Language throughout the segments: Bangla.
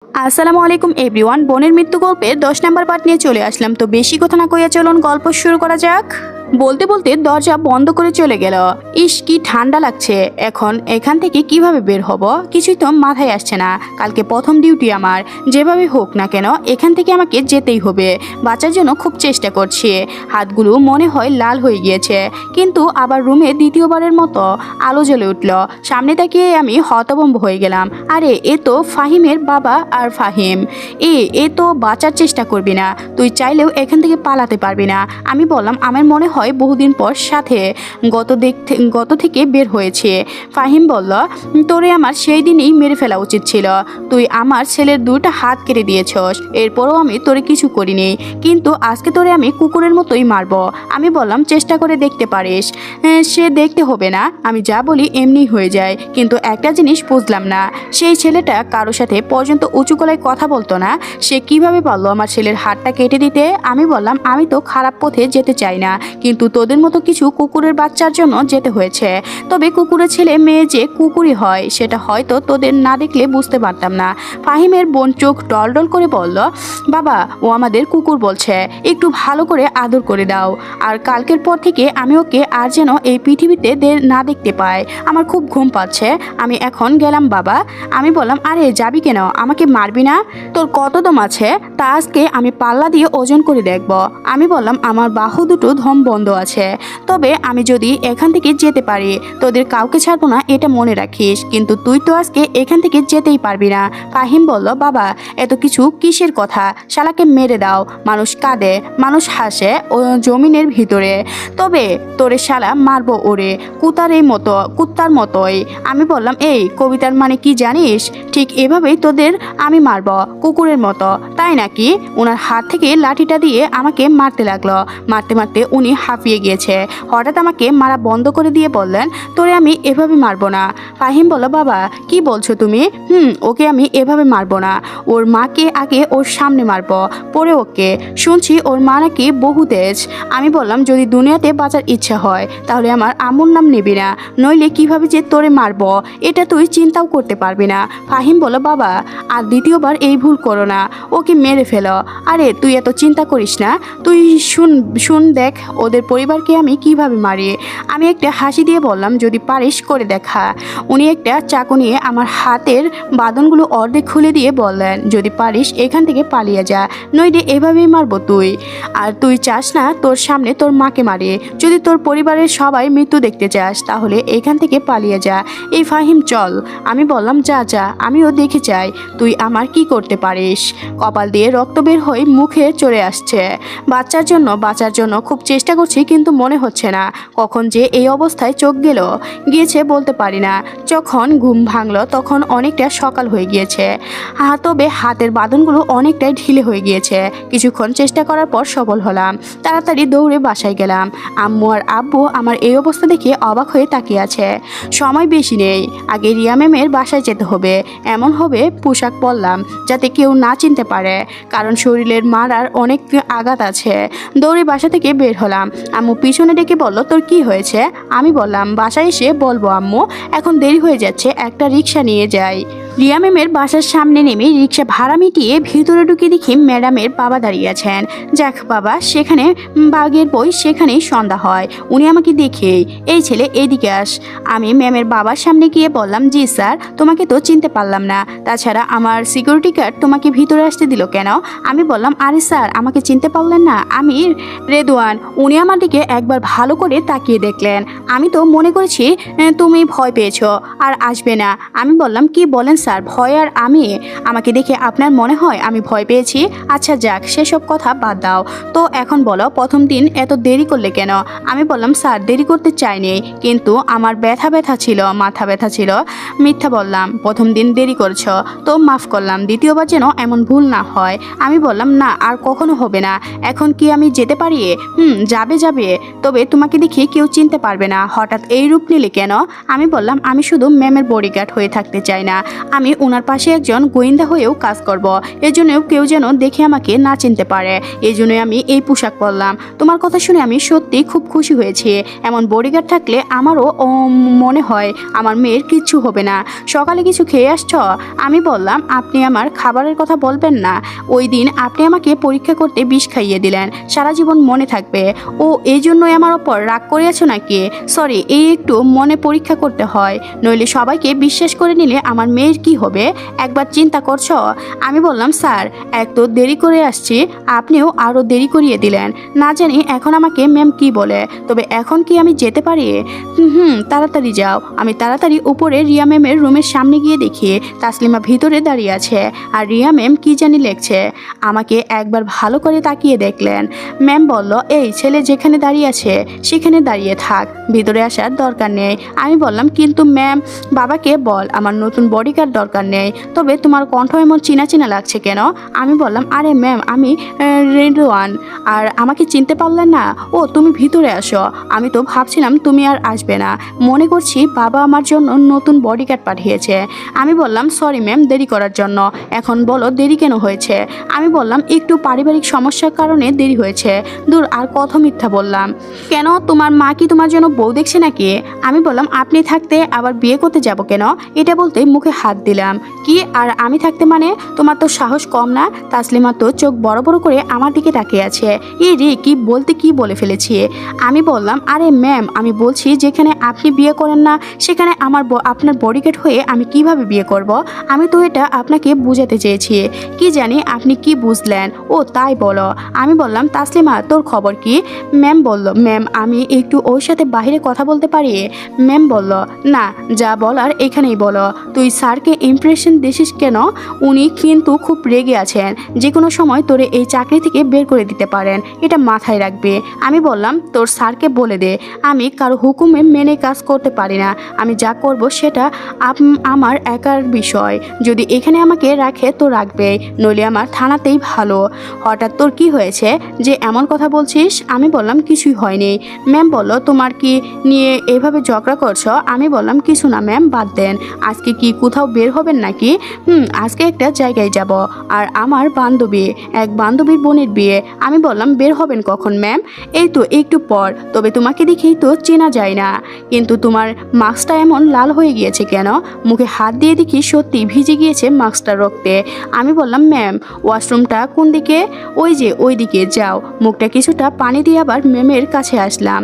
আসসালামু আলাইকুম এভরিওয়ান। বোনের মৃত্যু গল্পের 10 নম্বর পার্ট নিয়ে চলে আসলাম। তো বেশি কথা না কইয়া চলুন গল্প শুরু করা যাক। বলতে বলতে দরজা বন্ধ করে চলে গেল। ইস কি ঠান্ডা লাগছে। এখন এখান থেকে কিভাবে বের হব কিছুই তো মাথায় আসছে না। কালকে প্রথম ডিউটি আমার, যেভাবে হোক না কেন এখান থেকে আমাকে যেতেই হবে। বাঁচার জন্য খুব চেষ্টা করছি। হাতগুলো মনে হয় লাল হয়ে গিয়েছে, কিন্তু আবার রুমে দ্বিতীয়বারের মতো আলো জ্বলে উঠল। সামনে তাকিয়ে আমি হতভম্ব হয়ে গেলাম। আরে এ তো ফাহিমের বাবা। আর ফাহিম, এ তো বাঁচার চেষ্টা করবি না, তুই চাইলেও এখান থেকে পালাতে পারবি না। আমি বললাম আমার মনে হয় বহুদিন পর সাথে গত থেকে বের হয়েছে। ফাহিম বলল, তোরে আমার সেই দিনই মেরে ফেলা উচিত ছিল। তুই আমার ছেলের দুইটা হাত কেটে দিয়েছস, এরপরও আমি তোরে কিছু করিনি, কিন্তু আজকে তোরে আমি কুকুরের মতোই মারব। আমি বললাম চেষ্টা করে দেখতে পারিস। সে দেখতে হবে না, আমি যা বলি এমনি হয়ে যায়। কিন্তু একটা জিনিস বুঝলাম না, সেই ছেলেটা কারোর সাথে পর্যন্ত উঁচু গলায় কথা বলতো না, সে কিভাবে পারলো আমার ছেলের হাতটা কেটে দিতে? আমি বললাম আমি তো খারাপ পথে যেতে চাই না, কিন্তু তোদের মতো কিছু কুকুরের বাচ্চার জন্য যেতে হয়েছে। তবে কুকুরের ছেলে মেয়ে যে কুকুরই হয় সেটা হয়তো তোদের না দেখলে বুঝতে পারতাম না। ফাহিমের বোন চোখ ডল করে বলল, বাবা ও আমাদের কুকুর বলছে, একটু ভালো করে আদর করে দাও। আর কালকের পর থেকে আমি ওকে আর যেন এই পৃথিবীতে না দেখতে পাই। আমার খুব ঘুম পাচ্ছে, আমি এখন গেলাম বাবা। আমি বললাম আরে যাবি কেন, আমাকে মারবি না? তোর কত দম আছে তা আজকে আমি পাল্লা দিয়ে ওজন করে দেখব। আমি বললাম আমার বাহু দুটো ধম বন্ধ আছে, তবে আমি যদি এখান থেকে যেতে পারি তোদের কাউকে ছাড়বো না, এটা মনে রাখিস। কিন্তু তুই তো আজকে এখান থেকে যেতেই পারবি না। ফাহিম বলল, বাবা এত কিছু কিসের কথা, শালাকে মেরে দাও। মানুষ কাঁদে, মানুষ হাসে ও জমিনের ভিতরে, তবে তোরে শালা মারবো ওরে কুত্তার মতোই। আমি বললাম এই কবিতার মানে কি জানিস? ঠিক এভাবেই তোদের আমি মারব, কুকুরের মতো, তাই নাকি? ওনার হাত থেকে লাঠিটা দিয়ে আমাকে মারতে লাগলো। মারতে মারতে উনি হাঁপিয়ে গিয়েছে। হঠাৎ আমাকে মারা বন্ধ করে দিয়ে বললেন, তোরে আমি এভাবে মারবো না। ফাহিম বলল, বাবা কি বলছো তুমি? ওকে আমি এভাবে মারবো না, ওর মাকে আগে ওর সামনে মারবো, পরে ওকে। শুনছি ওর মা নাকি বহু তেজ। আমি বললাম যদি দুনিয়াতে বাঁচার ইচ্ছা হয় তাহলে আমার আম্মুর নাম নিবি না, নইলে কিভাবে যে তোরে মারবো এটা তুই চিন্তাও করতে পারবি না। ফাহিম বলল, বাবা আর দ্বিতীয়বার এই ভুল করো না, ওকে মেরে ফেলো। আরে তুই এত চিন্তা করিস না, তুই শুন দেখ ওদের পরিবারকে আমি কিভাবে মারি। আমি একটা হাসি দিয়ে বললাম, যদি পারিস করে দেখা। উনি একটা চাকু নিয়ে আমার হাতের বাঁধনগুলো অর্ধেক খুলে দিয়ে বললেন, যদি পারিস এখান থেকে পালিয়ে যা, নইলে এভাবেই মারবো তুই। আর তুই চাস না তোর সামনে তোর মাকে মারে। যদি তোর পরিবারের সবাই মৃত্যু দেখতে চাস তাহলে এখান থেকে পালিয়ে যা। এই ফাহিম চল। আমি বললাম যা আমিও দেখে চাই তুই আমার কি করতে পারিস। কপাল দিয়ে রক্ত বের হয়ে মুখে চলে আসছে। বাঁচার জন্য খুব চেষ্টা করছি, কিন্তু মনে হচ্ছে না কখন যে এই অবস্থায় চোখ গিয়েছে বলতে পারি না। যখন ঘুম ভাঙলো তখন অনেকটা সকাল হয়ে গিয়েছে। তবে হাতের বাঁধনগুলো অনেকটাই ঢিলে হয়ে গিয়েছে। কিছুক্ষণ চেষ্টা করার পর সফল হলাম। তাড়াতাড়ি দৌড়ে বাসায় গেলাম। আম্মু আর আব্বু আমার এই অবস্থা দেখে অবাক হয়ে তাকিয়ে আছে। সময় বেশি নেই, আগে রিয়া ম্যামের বাসায় যেতে হবে। এমন হবে পোশাক পরলাম যাতে কেউ না চিনতে পারে, কারণ শরীরের মারার অনেক আঘাত আছে। দৌড়ে বাসা থেকে বের হলাম। আম্মু পিছনে ডেকে বলল, তোর কি হয়েছে? আমি বললাম বাসায় এসে বলবো আম্মু, এখন দেরি হয়ে যাচ্ছে, একটা রিক্সা নিয়ে যাই। রিয়া ম্যামের বাসার সামনে নেমে রিক্সা ভাড়া মিটিয়ে ভিতরে ঢুকে দেখি ম্যাডামের বাবা দাঁড়িয়ে আছেন। যাক বাবা, সেখানে বাঘের বই সেখানেই সন্ধ্যা হয়। উনি আমাকে দেখে, এই ছেলে এদিকে আস। আমি ম্যামের বাবার সামনে গিয়ে বললাম, জি স্যার, তোমাকে তো চিনতে পারলাম না, তাছাড়া আমার সিকিউরিটি গার্ড তোমাকে ভিতরে আসতে দিল কেন? আমি বললাম, আরে স্যার আমাকে চিনতে পারলেন না, আমি রেদওয়ান। উনি আমার দিকে একবার ভালো করে তাকিয়ে দেখলেন। আমি তো মনে করেছি তুমি ভয় পেয়েছো আর আসবে না। আমি বললাম, কি বলেন স্যার, ভয় আর আমি? আমাকে দেখে আপনার মনে হয় আমি ভয় পেয়েছি? আচ্ছা যাক, সেসব কথা বাদ দাও তো, এখন বলো প্রথম দিন এত দেরি করলে কেন? আমি বললাম, স্যার দেরি করতে চাইনি, কিন্তু আমার ব্যথা ছিল, মাথা ব্যথা ছিল। মিথ্যা বললাম, প্রথম দিন দেরি করছো তো মাফ করলাম, দ্বিতীয়বার যেন এমন ভুল না হয়। আমি বললাম, না আর কখনো হবে না। এখন কি আমি যেতে পারি? যাবে, তবে তোমাকে দেখে কেউ চিনতে পারবে না। হঠাৎ এই রূপ নিলে কেন? আমি বললাম, আমি শুধু ম্যামের বডিগার্ড হয়ে থাকতে চাই না, আমি ওনার পাশে একজন গোয়েন্দা হয়েও কাজ করব। এজন্য কেউ যেন দেখে আমাকে না চিনতে পারে, এই জন্যই আমি এই পোশাক পরলাম। তোমার কথা শুনে আমি সত্যি খুব খুশি হয়েছি। এমন বডিগার্ড থাকলে আমারও মনে হয় আমার মেয়ের কিচ্ছু হবে না। সকালে কিছু খেয়ে আসছ? আমি বললাম, আপনি আমার খাবারের কথা বলবেন না। ওই দিন আপনি আমাকে পরীক্ষা করতে বিষ খাইয়ে দিলেন, সারা জীবন মনে থাকবে। ও এই জন্যই আমার ওপর রাগ করে আছো নাকি? সরি, এই একটু মনে পরীক্ষা করতে হয়, নইলে সবাইকে বিশ্বাস করে নিলে আমার মেয়ের কি হবে একবার চিন্তা করছো? আমি বললাম, স্যার এক তো দেরি করে আসছি, আপনিও আরও দেরি করিয়ে দিলেন। না জানি এখন আমাকে ম্যাম কি বলে, তবে এখন কি আমি যেতে পারি? তাড়াতাড়ি যাও। আমি তাড়াতাড়ি উপরে রিয়া ম্যামের রুমের সামনে গিয়ে দেখি তাসলিমা ভিতরে দাঁড়িয়ে আছে আর রিয়া ম্যাম কি জানি লেখছে। আমাকে একবার ভালো করে তাকিয়ে দেখলেন। ম্যাম বলল, এই ছেলে যেখানে দাঁড়িয়ে আছে সেখানে দাঁড়িয়ে থাক, ভিতরে আসার দরকার নেই। আমি বললাম, কিন্তু ম্যাম বাবাকে বল আমার নতুন বডিগার্ড দরকার নেই। তবে তোমার কণ্ঠ এমন চিনা চিনা লাগছে কেন? আমি বললাম, আরে ম্যাম আমি রেডওয়ান, আর আমাকে চিনতে পারলেন না? ও তুমি ভিতরে আসো। আমি তো ভাবছিলাম তুমি আর আসবে না, মনে করছি বাবা আমার জন্য নতুন বডিগার্ড পাঠিয়েছে। আমি বললাম, সরি ম্যাম দেরি করার জন্য। এখন বলো দেরি কেন হয়েছে? আমি বললাম, একটু পারিবারিক সমস্যার কারণে দেরি হয়েছে। দূর, আর কত মিথ্যা বললাম। কেন, তোমার মা কি তোমার জন্য বউ দেখছে নাকি? আমি বললাম, আপনি থাকতে আবার বিয়ে করতে যাব কেন? এটা বলতে মুখে হাত দিলাম। কি আর আমি থাকতে মানে? তোমার তো সাহস কম না? তাসলিমা তো চোখ বড় বড় করে আমার দিকে তাকিয়ে আছে। এই রে, কি বলতে কি বলে ফেলেছি। আমি বললাম, আরে ম্যাম আমি বলছি যেখানে আপনি বিয়ে করেন না সেখানে আপনার বডিগার্ড হয়ে আমি কিভাবে বিয়ে করব? আমি তো এটা আপনাকে বুঝাতে চেয়েছি। কি জানি আপনি কি বুঝলেন। ও তাই বলো। আমি বললাম, তাসলিমা তোর খবর কি? ম্যাম বলল, ম্যাম আমি একটু ওর সাথে বাইরে কথা বলতে পারি? ম্যাম বলল, না, যা বলার এখানেই বলো। তুই স্যারকে ইমপ্রেশন দিছিস কেন? উনি কিন্তু খুব রেগে আছেন, যে কোনো সময় তোরে এই চাকরি থেকে বের করে দিতে পারেন, এটা মাথায় রাখবে। আমি বললাম, তোর স্যারকে বলে দে আমি কারো হুকুমে মেনে কাজ করতে পারি না। আমি যা করব সেটা আমার একার বিষয়। যদি এখানে আমাকে রাখে তো রাখবে, নইলে আমার থানাতেই ভালো। হঠাৎ তোর কি হয়েছে যে এমন কথা বলছিস? আমি বললাম, কিছুই হয়নি। ম্যাম বলল, তোমার কি নিয়ে এভাবে ঝগড়া করছো? আমি বললাম, কিছু না ম্যাম, বাদ দেন। আজকে কি কোথাও বের হবেন নাকি? আজকে একটা জায়গায় যাব, আর আমার এক বান্ধবীর বোনের বিয়ে। আমি বললাম, বের হবেন কখন ম্যাম? এই তো একটু পর। তবে তোমাকে দেখেই তো চেনা যায় না, কিন্তু তোমার মাস্কটা এমন লাল হয়ে গিয়েছে কেন? মুখে হাত দিয়ে দেখি সত্যি ভিজে গিয়েছে মাস্কটা রক্তে। আমি বললাম, ম্যাম ওয়াশরুমটা কোন দিকে? ওই যে ওই দিকে যাও। মুখটা কিছুটা পানি দিয়ে আবার ম্যামের কাছে আসলাম।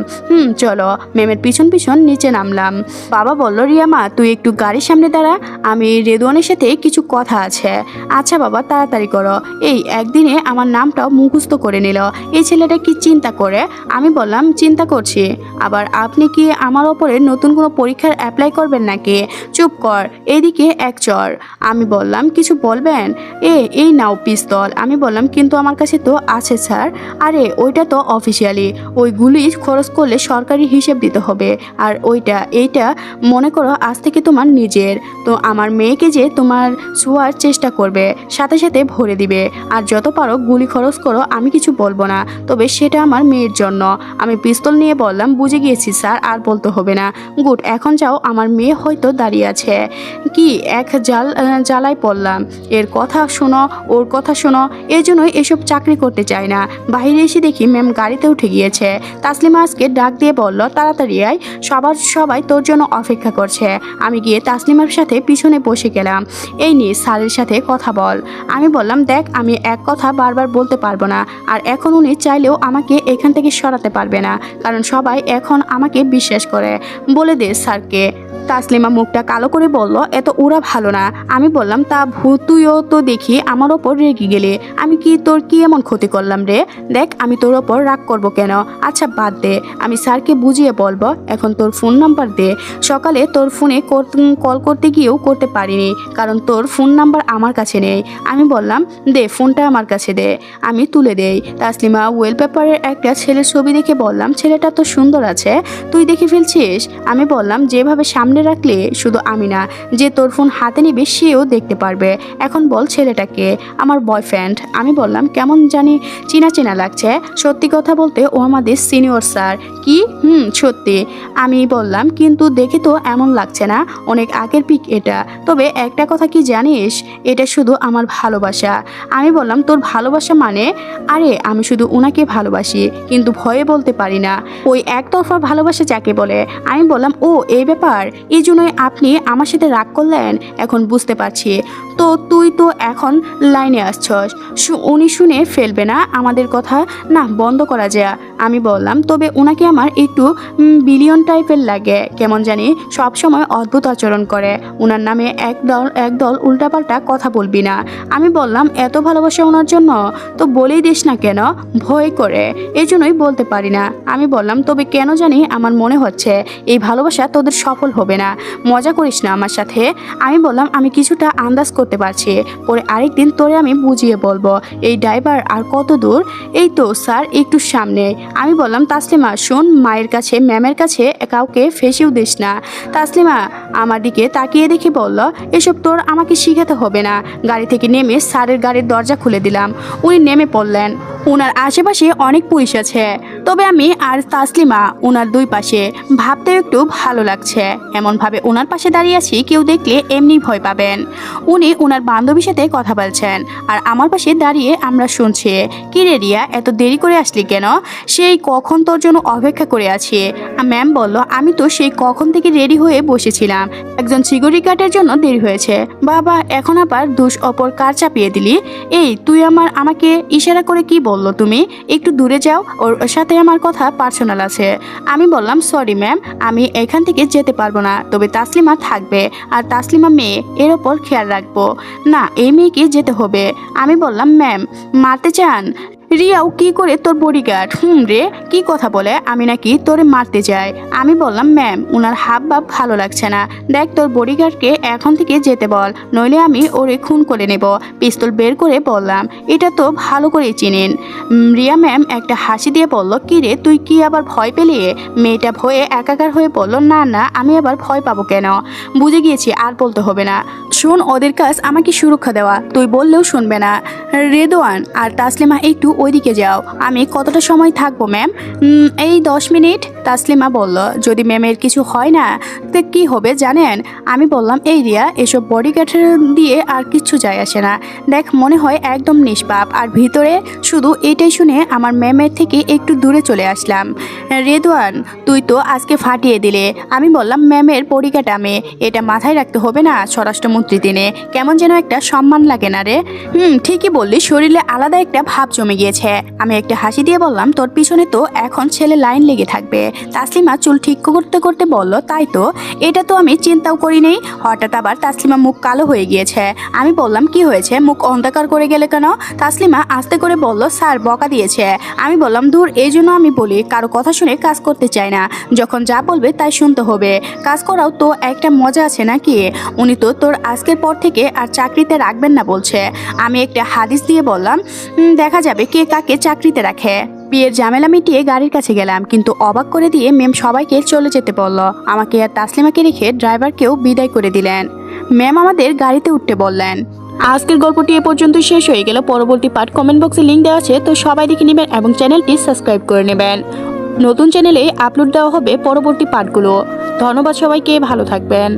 চলো। ম্যামের পিছন পিছন নিচে নামলাম। বাবা বলল, রিয়া মা তুই একটু গাড়ির সামনে দাঁড়া, আমি রেদওয়ানের সাথে কিছু কথা আছে। আচ্ছা বাবা, তাড়াতাড়ি করো। এই একদিনে আমার নামটাও মুখস্থ করে নিল। এই ছেলেটা কি চিন্তা করে? আমি বললাম, চিন্তা করছি। আবার আপনি কি আমার ওপরে নতুন কোনো পরীক্ষার অ্যাপ্লাই করবেন নাকি? চুপ কর, এইদিকে এক চর। আমি বললাম, কিছু বলবেন? এই নাও পিস্তল। আমি বললাম, কিন্তু আমার কাছে তো আছে স্যার। আরে ওইটা তো অফিসিয়ালি, ওইগুলি খরচ করলে সরকারি হিসেব দিতে হবে। আর এইটা মনে করো আজ থেকে তোমার নিজের। তো আমার মেয়েকে যে তোমার ছোঁয়ার চেষ্টা করবে, সাথে সাথে ভরে দিবে। আর যত পারো গুলি খরচ করো, আমি কিছু বলবো না, তবে সেটা আমার মেয়ের জন্য। আমি পিস্তল নিয়ে বললাম, বুঝে গিয়েছি স্যার, আর বলতে হবে না। গুড, এখন যাও, আমার মেয়ে হয়তো দাঁড়িয়ে আছে। কি এক জ্বালায় পড়লাম। এর কথা শোনো, ওর কথা শোনো, এই জন্যই এসব চাকরি করতে চাই না। বাইরে এসে দেখি ম্যাম গাড়িতে উঠে গিয়েছে। তাসলিমা আজকে ডাক দিয়ে বলল, তাড়াতাড়ি আয়, সবাই তোর জন্য অপেক্ষা করছে। আমি গিয়ে তাসলিমার সাথে পিছনে বসে গেলাম। এই নিয়ে স্যারের সাথে কথা বল। আমি বললাম, দেখ আমি এক কথা বারবার বলতে পারবো না, আর এখন উনি চাইলেও আমাকে এখান থেকে সরাতে পারবে না, কারণ সবাই এখন আমাকে বিশ্বাস করে। বলে দে স্যারকে। তাসলিমা মুখটা কালো করে বলল, এত ওরা ভালো না। আমি বললাম, তা তুইও তো দেখি আমার ওপর রেগে গেলে। আমি কি তোর কি এমন ক্ষতি করলাম রে? দেখ আমি তোর ওপর রাগ করব কেন? আচ্ছা বাদ দে, আমি স্যারকে বুঝিয়ে বলবো। এখন তোর ফোন নাম্বার দে। সকালে তোর ফোনে কল করতে গিয়েও করতে পারিনি, কারণ তোর ফোন নাম্বার আমার কাছে নেই। আমি বললাম, দে ফোনটা আমার কাছে দে। আমি তুলে দেই। তাসলিমা ওয়েলপেপারের একটা ছেলের ছবি দেখে বললাম, ছেলেটা তো সুন্দর আছে, তুই দেখে ফেলছিস? আমি বললাম, যেভাবে সামনে সামনে রাখলে শুধু আমি না, যে তোর ফোন হাতে নেবে সেও দেখতে পারবে। এখন বল ছেলেটাকে। আমার বয়ফ্রেন্ড। আমি বললাম কেমন জানি চেনা চেনা লাগছে। সত্যি কথা বলতে ও আমাদের সিনিয়র স্যার। কি? সত্যি। আমি বললাম কিন্তু দেখে তো এমন লাগছে না, অনেক আগের পিক এটা। তবে একটা কথা কি জানিস, এটা শুধু আমার ভালোবাসা। আমি বললাম তোর ভালোবাসা মানে? আরে আমি শুধু ওনাকে ভালোবাসি, কিন্তু ভয়ে বলতে পারি না। ওই একতরফা ভালোবাসা যাকে বলে। আমি বললাম ও এই ব্যাপার, এই জন্যই আপনি আমার সাথে রাগ করলেন। এখন বুঝতে পারছি। তো তুই তো এখন লাইনে আসছস, উনি শুনে ফেলবে না আমাদের কথা? না, বন্ধ করা যায়। আমি বললাম তবে ওনাকে আমার একটু বিলিয়ন টাইপের লাগে, কেমন জানি সব সময় অদ্ভুত আচরণ করে। ওনার নামে একদল উল্টাপাল্টা কথা বলবি না। আমি বললাম এত ভালোবাসা ওনার জন্য তো বলেই দিস না কেন? ভয় করে, এই জন্যই বলতে পারি না। আমি বললাম তবে কেন জানি আমার মনে হচ্ছে এই ভালোবাসা তোদের সফল হবে না। মজা করিস না আমার সাথে। আমি বললাম আমি কিছুটা আন্দাজ করতে পারছি, পরে আরেকদিন তোরে আমি বুঝিয়ে বলবো। এই ড্রাইভার আর কত দূর? এই তো স্যার একটু সামনে। আমি বললাম তাসলিমা শোন, মায়ের কাছে ম্যামের কাছে কাউকে ফেসেও দিস না। তাসলিমা আমার দিকে তাকিয়ে দেখে বলল এসব তোর আমাকে শিখাতে হবে না। গাড়ি থেকে নেমে স্যারের গাড়ির দরজা খুলে দিলাম। উনি নেমে পড়লেন। ওনার আশেপাশে অনেক পুলিশ আছে, তবে আমি আর তাসলিমা ওনার দুই পাশে। ভাবতেও একটু ভালো লাগছে, এমনভাবে ওনার পাশে দাঁড়িয়ে আছি কেউ দেখলে এমনি ভয় পাবেন। উনি ওনার বান্ধবীর সাথে কথা বলছেন আর আমার পাশে দাঁড়িয়ে আমরা শুনছি। কি রে রিয়া, এত দেরি করে আসলি কেন? সেই কখন তোর জন্য অপেক্ষা করে আছি। ম্যাম বলল আমি তো সেই কখন থেকে রেডি হয়ে বসেছিলাম, একজন সিকিউরিটি গার্ডের জন্য দেরি হয়েছে। বাবা, এখন আবার দোষ অপর কার চাপিয়ে দিলি? এই তুই আমাকে ইশারা করে কি বললো তুমি? একটু দূরে যাও, ওর সাথে আমার কথা পার্সোনাল আছে। আমি বললাম সরি ম্যাম, আমি এখান থেকে যেতে পারবো না, তবে তাসলিমা থাকবে আর তাসলিমা মেয়ে, এর ওপর খেয়াল রাখবো। না, এই মেয়েকে যেতে হবে। আমি বললাম ম্যাম মারতে চান? রিয়াও কি করে তোর বডিগার্ড? রে, কি কথা বলে আমি নাকি তোরে মারতে যাই? আমি বললাম ম্যাম ওনার হাব ভাব ভালো লাগছে না। দেখ তোর বডিগার্ডকে এখন থেকে যেতে বল, নইলে আমি ওরে খুন করে নেব। পিস্তল বের করে বললাম এটা তো ভালো করে চিনেন। রিয়া ম্যাম একটা হাসি দিয়ে বলল কি রে, তুই কি আবার ভয় পেলি? মেয়েটা ভয়ে একাকার হয়ে বলল না না, আমি আবার ভয় পাবো কেন? বুঝে গিয়েছি, আর বলতে হবে না। শোন, ওদের কাজ আমাকে সুরক্ষা দেওয়া, তুই বললেও শুনবে না। রেদওয়ান আর তাসলিমা একটু ওইদিকে যাও। আমি কতটা সময় থাকবো ম্যাম? এই 10 মিনিট। তাসলিমা বলল যদি ম্যামের কিছু হয় না তো কি হবে জানেন? আমি বললাম এই রিয়া, এসব বডিগার্ড দিয়ে আর কিচ্ছু যায় আসে না। দেখ মনে হয় একদম নিষ্পাপ, আর ভিতরে শুধু এটাই শুনে আমার ম্যামের থেকে একটু দূরে চলে আসলাম। রেদওয়ান তুই তো আজকে ফাটিয়ে দিলে। আমি বললাম ম্যামের বডিগার্ড আমি, এটা মাথায় রাখতে হবে না স্বরাষ্ট্রমন্ত্রী দিনে, কেমন যেন একটা সম্মান লাগে না রে? ঠিকই বললি, শরীরে আলাদা একটা ভাব জমে গিয়েছে। আমি একটা হাসি দিয়ে বললাম তোর পিছনে তো এখন ছেলে লাইন লেগে থাকবে। তাসলিমা চুল ঠিক করতে করতে বলল তাই তো, এটা তো আমি চিন্তাও করিনি। হঠাৎ আবার তাসলিমা মুখ কালো হয়ে গিয়েছে। আমি বললাম কি হয়েছে, মুখ অন্ধকার করে গেলে কেন? তাসলিমা আস্তে করে বলল স্যার বকা দিয়েছে। আমি বললাম দূর, এই জন্য আমি বলি কারো কথা শুনে কাজ করতে চাই না, যখন যা বলবে তাই শুনতে হবে। কাজ করাও তো একটা মজা আছে নাকি? উনি তো তোর আজকের পর থেকে আর চাকরিতে রাখবেন না বলছে। আমি একটা হাদিস দিয়ে বললাম দেখা যাবে কে কাকে চাকরিতে রাখে। বিয়ের ঝামেলা মিটিয়ে গাড়ির কাছে গেলাম, কিন্তু অবাক করে দিয়ে ম্যাম সবাইকে চলে যেতে বলল। আমাকে আর তাসলিমাকে রেখে ড্রাইভারকেও বিদায় করে দিলেন। ম্যাম আমাদের গাড়িতে উঠতে বললেন। আজকের গল্পটি এ পর্যন্ত শেষ হয়ে গেল। পরবর্তী পার্ট কমেন্ট বক্সে লিঙ্ক দেওয়া আছে, তো সবাই দেখে নেবেন এবং চ্যানেলটি সাবস্ক্রাইব করে নেবেন। নতুন চ্যানেলে আপলোড দেওয়া হবে পরবর্তী পার্টগুলো। ধন্যবাদ সবাইকে, ভালো থাকবেন।